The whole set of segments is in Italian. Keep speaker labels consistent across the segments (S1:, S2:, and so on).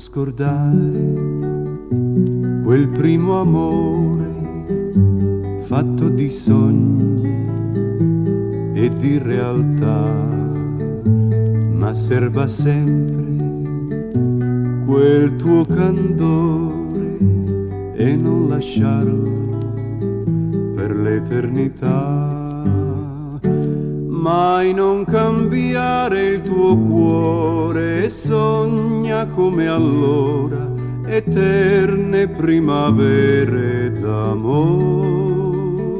S1: scordare quel primo amore fatto di sogni e di realtà, ma serba sempre quel tuo candore e non lasciarlo per l'eternità. Mai non cambiare il tuo cuore e sogna come allora eterne primavere d'amor.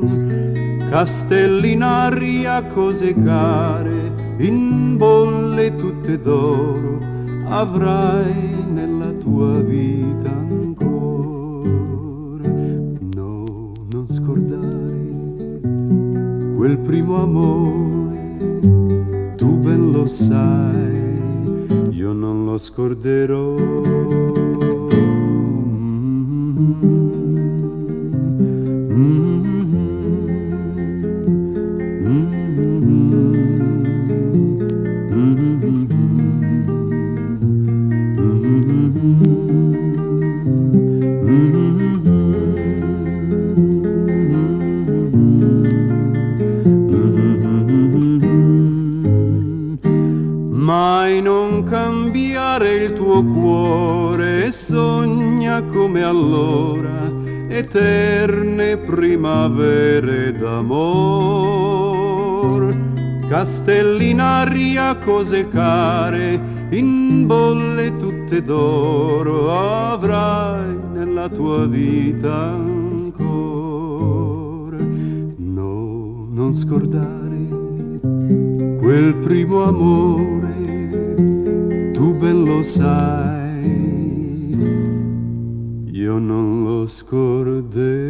S1: Castelli in aria, cose care, in bolle tutte d'oro, avrai nella tua vita ancora. No, non scordare quel primo amore, tu ben lo sai, io non lo scorderò. Mai non cambiare il tuo cuore e sogna come allora eterne primavere d'amor. Castelli in aria, cose care, in bolle tutte d'oro, avrai nella tua vita ancora. No, non scordare quel primo amore, tu ben lo sai, io non lo scorderò.